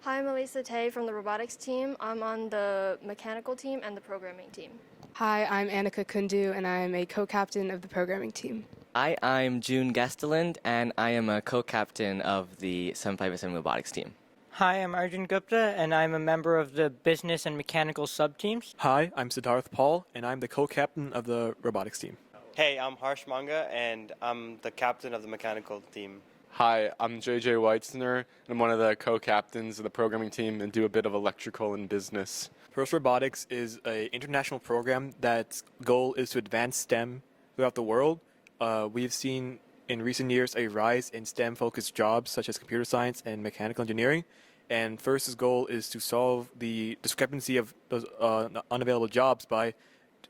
Hi, I'm Elisa Tay from the robotics team. I'm on the mechanical team and the programming team. Hi, I'm Annika Kundu, and I am a co-captain of the programming team. Hi, I'm June Gesteland, and I am a co-captain of the 757 robotics team. Hi, I'm Arjun Gupta, and I'm a member of the business and mechanical sub-teams. Hi, I'm Siddharth Paul, and I'm the co-captain of the robotics team. Hey, I'm Harsh Manga, and I'm the captain of the mechanical team. Hi, I'm JJ Weitzner, and I'm one of the co-captains of the programming team and do a bit of electrical and business. First Robotics is an international program that's goal is to advance STEM throughout the world. We've seen in recent years a rise in STEM-focused jobs such as computer science and mechanical engineering. And First's goal is to solve the discrepancy of those unavailable jobs by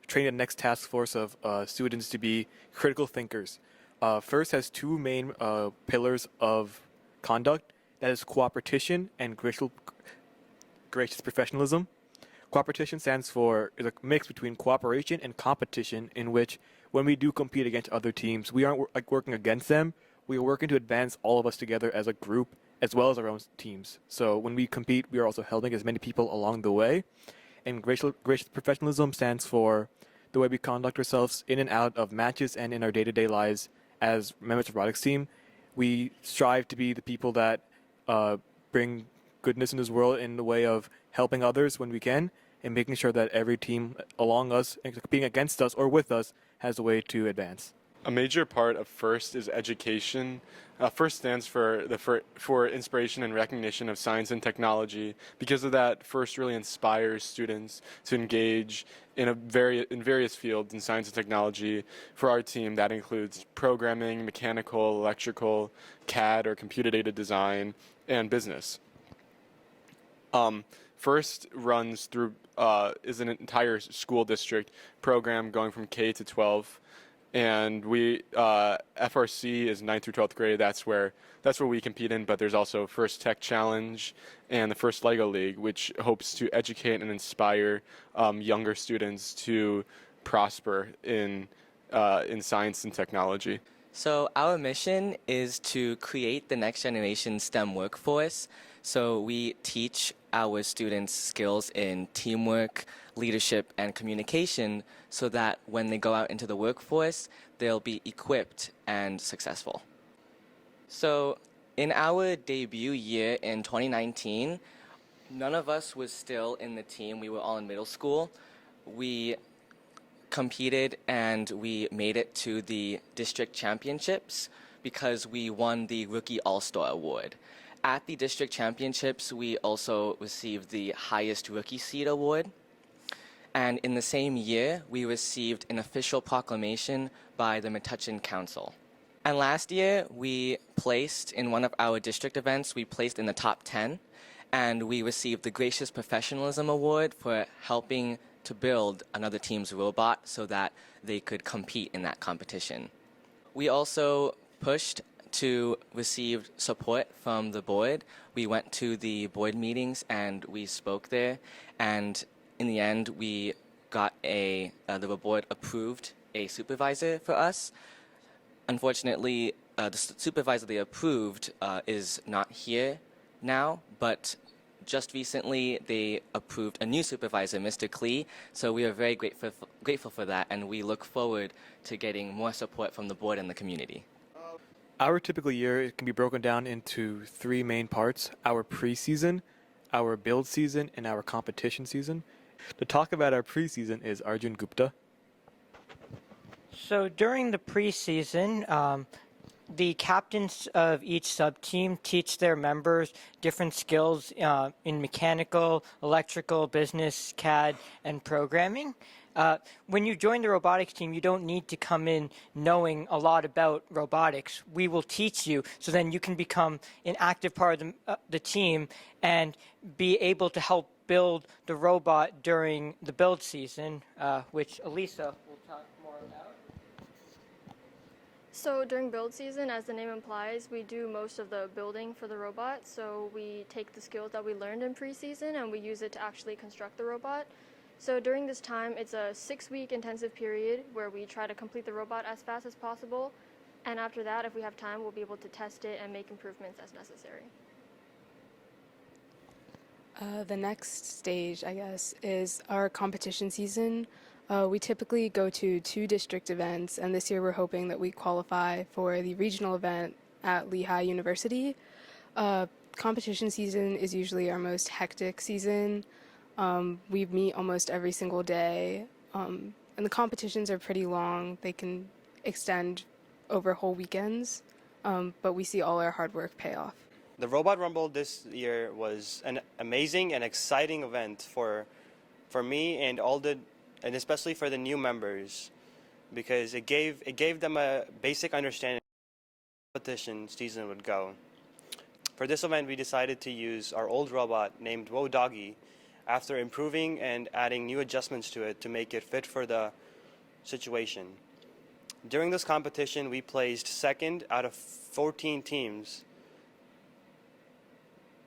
training the next task force of students to be critical thinkers. First has two main pillars of conduct, that is cooperation and gracious professionalism. Cooperation stands for is a mix between cooperation and competition, in which when we do compete against other teams, we aren't working against them. We are working to advance all of us together as a group, as well as our own teams. So when we compete, we are also helping as many people along the way. And gracious professionalism stands for the way we conduct ourselves in and out of matches and in our day-to-day lives as members of the robotics team. We strive to be the people that bring goodness in this world in the way of helping others when we can, and making sure that every team along us, competing against us or with us, has a way to advance. A major part of FIRST is education. FIRST stands for inspiration and recognition of science and technology. Because of that, FIRST really inspires students to engage in various fields in science and technology. For our team, that includes programming, mechanical, electrical, CAD or computer-aided design, and business. FIRST runs through is an entire school district program going from K to 12. And we FRC is 9th through 12th grade. That's where we compete in. But there's also First Tech Challenge and the First Lego League, which hopes to educate and inspire younger students to prosper in science and technology. So our mission is to create the next generation STEM workforce. So we teach our students skills in teamwork, leadership, and communication so that when they go out into the workforce, they'll be equipped and successful. So in our debut year in 2019, none of us was still in the team. We were all in middle school. We competed and we made it to the district championships because we won the Rookie All-Star Award. At the district championships, we also received the highest rookie seed award. And in the same year, we received an official proclamation by the Metuchen Council. And last year, we placed in one of our district events, we placed in the top 10, and we received the Gracious Professionalism Award for helping to build another team's robot so that they could compete in that competition. We also pushed to receive support from the board. We went to the board meetings and we spoke there, and in the end we got the board approved a supervisor for us. Unfortunately, the supervisor they approved is not here now, but just recently they approved a new supervisor, Mr. Klee, so we are very grateful for that, and we look forward to getting more support from the board and the community. Our typical year can be broken down into three main parts: our preseason, our build season, and our competition season. To talk about our preseason is Arjun Gupta. So during the preseason, the captains of each sub-team teach their members different skills in mechanical, electrical, business, CAD, and programming. When you join the robotics team, you don't need to come in knowing a lot about robotics. We will teach you, so then you can become an active part of the team and be able to help build the robot during the build season, which Elisa will talk more about. So during build season, as the name implies, we do most of the building for the robot. So we take the skills that we learned in preseason and we use it to actually construct the robot. So during this time, it's a 6-week intensive period where we try to complete the robot as fast as possible. And after that, if we have time, we'll be able to test it and make improvements as necessary. The next stage, I guess, is our competition season. We typically go to 2 district events, and this year we're hoping that we qualify for the regional event at Lehigh University. Competition season is usually our most hectic season. We meet almost every single day, and the competitions are pretty long. They can extend over whole weekends, but we see all our hard work pay off. The Robot Rumble this year was an amazing and exciting event for me and and especially for the new members, because it gave them a basic understanding of how the competition season would go. For this event, we decided to use our old robot named Whoa Doggy, after improving and adding new adjustments to it to make it fit for the situation. During this competition, we placed second out of 14 teams,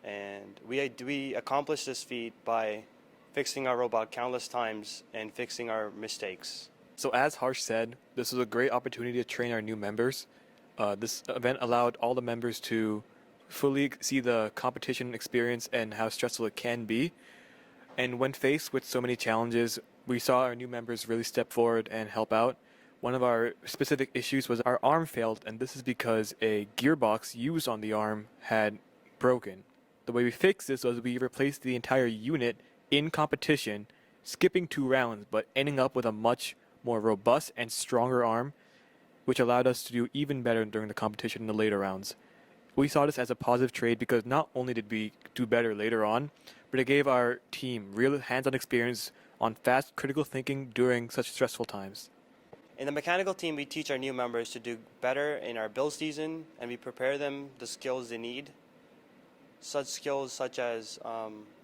and we accomplished this feat by fixing our robot countless times and fixing our mistakes. So as Harsh said, this was a great opportunity to train our new members. This event allowed all the members to fully see the competition experience and how stressful it can be. And when faced with so many challenges, we saw our new members really step forward and help out. One of our specific issues was our arm failed, and this is because a gearbox used on the arm had broken. The way we fixed this was we replaced the entire unit in competition, skipping 2 rounds, but ending up with a much more robust and stronger arm, which allowed us to do even better during the competition in the later rounds. We saw this as a positive trade because not only did we do better later on, but it gave our team real hands-on experience on fast critical thinking during such stressful times. In the mechanical team, we teach our new members to do better in our build season, and we prepare them the skills they need. Such skills such as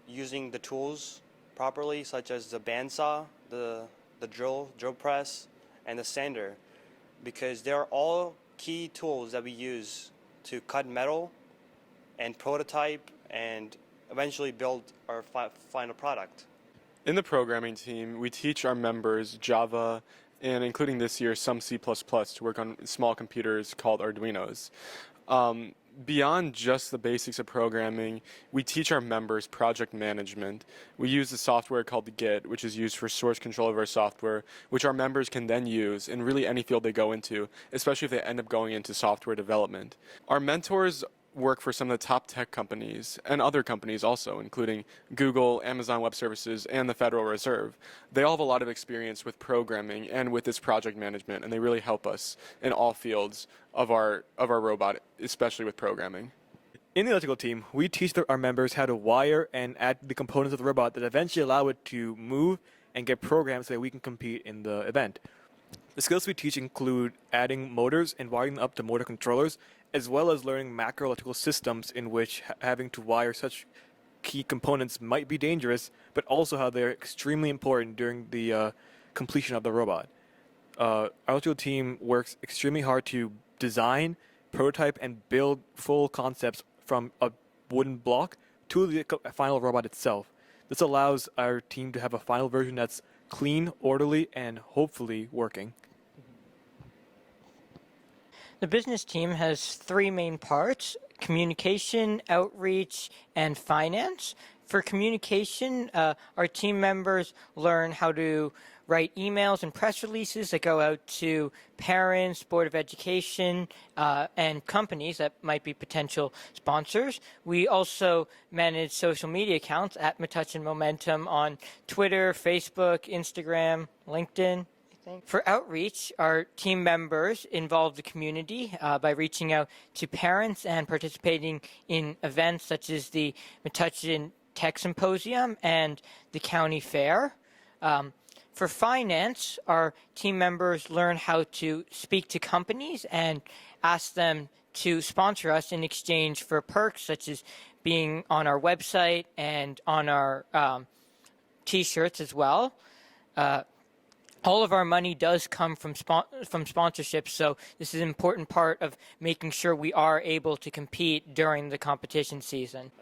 using the tools properly, such as the bandsaw, the drill press, and the sander, because they are all key tools that we use to cut metal and prototype and eventually build our final product. In the programming team, we teach our members Java and, including this year, some C++ to work on small computers called Arduinos. Beyond just the basics of programming, we teach our members project management. We use a software called the Git, which is used for source control of our software, which our members can then use in really any field they go into, especially if they end up going into software development. Our mentors work for some of the top tech companies and other companies also, including Google, Amazon Web Services, and the Federal Reserve. They all have a lot of experience with programming and with this project management, and they really help us in all fields of our robot, especially with programming. In the electrical team, we teach our members how to wire and add the components of the robot that eventually allow it to move and get programmed so that we can compete in the event. The skills we teach include adding motors and wiring them up to motor controllers, as well as learning macro electrical systems in which having to wire such key components might be dangerous, but also how they're extremely important during the completion of the robot. Our electrical team works extremely hard to design, prototype, and build full concepts from a wooden block to the final robot itself. This allows our team to have a final version that's clean, orderly, and hopefully working. The business team has 3 main parts: communication, outreach, and finance. For communication, our team members learn how to write emails and press releases that go out to parents, Board of Education, and companies that might be potential sponsors. We also manage social media accounts at Metuchen Momentum on Twitter, Facebook, Instagram, LinkedIn. For outreach, our team members involve the community by reaching out to parents and participating in events such as the Metuchen Tech Symposium and the County Fair. For finance, our team members learn how to speak to companies and ask them to sponsor us in exchange for perks such as being on our website and on our T-shirts as well. All of our money does come from sponsorships, so this is an important part of making sure we are able to compete during the competition season.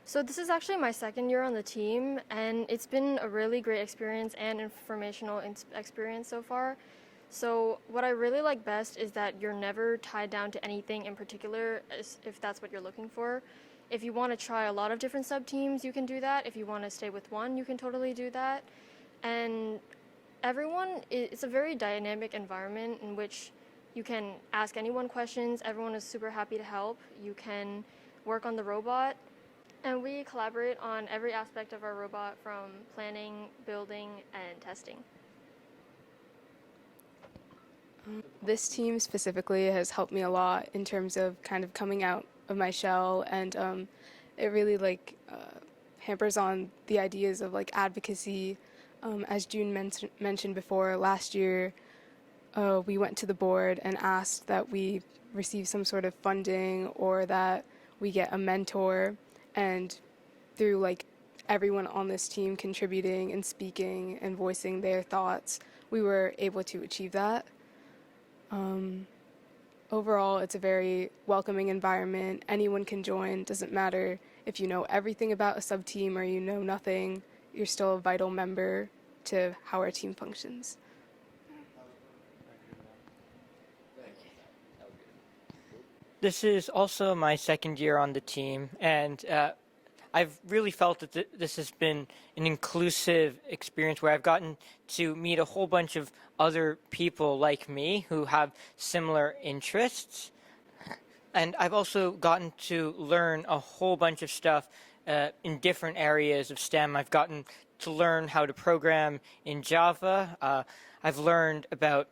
So this is actually my 2nd year on the team, and it's been a really great experience and informational experience so far. So what I really like best is that you're never tied down to anything in particular, if that's what you're looking for. if you want to try a lot of different sub-teams, you can do that. If you want to stay with one, you can totally do that. And it's a very dynamic environment in which you can ask anyone questions. Everyone is super happy to help. You can work on the robot. And we collaborate on every aspect of our robot, from planning, building, and testing. This team specifically has helped me a lot in terms of kind of coming out of my shell, and it really hampers on the ideas of advocacy. As June mentioned before, last year we went to the board and asked that we receive some sort of funding or that we get a mentor, and through everyone on this team contributing and speaking and voicing their thoughts, we were able to achieve that. Overall, it's a very welcoming environment. Anyone can join. Doesn't matter if you know everything about a sub-team or you know nothing. You're still a vital member to how our team functions. This is also my second year on the team, and I've really felt that this has been an inclusive experience where I've gotten to meet a whole bunch of other people like me who have similar interests. And I've also gotten to learn a whole bunch of stuff in different areas of STEM. I've gotten to learn how to program in Java. I've learned about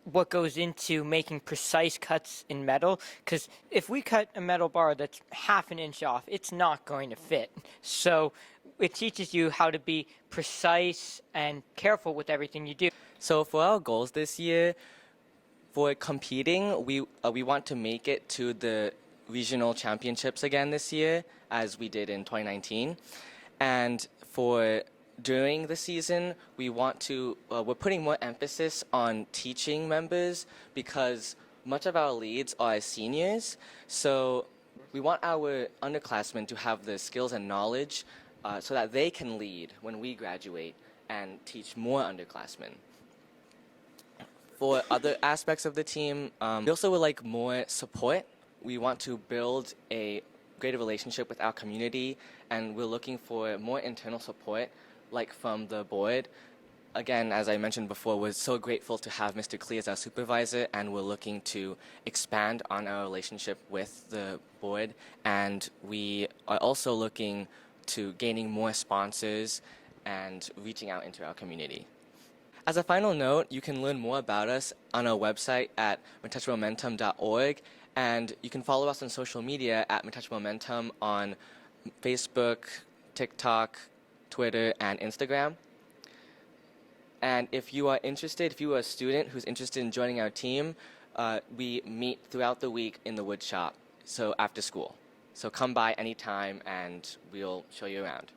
what goes into making precise cuts in metal, because if we cut a metal bar that's half an inch off, it's not going to fit. So it teaches you how to be precise and careful with everything you do. So for our goals this year, for competing, we want to make it to the regional championships again this year, as we did in 2019. And for during the season, we're putting more emphasis on teaching members, because much of our leads are seniors. So we want our underclassmen to have the skills and knowledge so that they can lead when we graduate and teach more underclassmen. For other aspects of the team, we also would like more support. We want to build a greater relationship with our community, and we're looking for more internal support, like from the board. Again, as I mentioned before, we're so grateful to have Mr. Klee as our supervisor, and we're looking to expand on our relationship with the board. And we are also looking to gaining more sponsors and reaching out into our community. As a final note, you can learn more about us on our website at metuchenmomentum.org, and you can follow us on social media at Metuchen Momentum on Facebook, TikTok, Twitter, and Instagram. And if you are interested, if you are a student who's interested in joining our team, we meet throughout the week in the wood shop, so after school. So come by anytime and we'll show you around.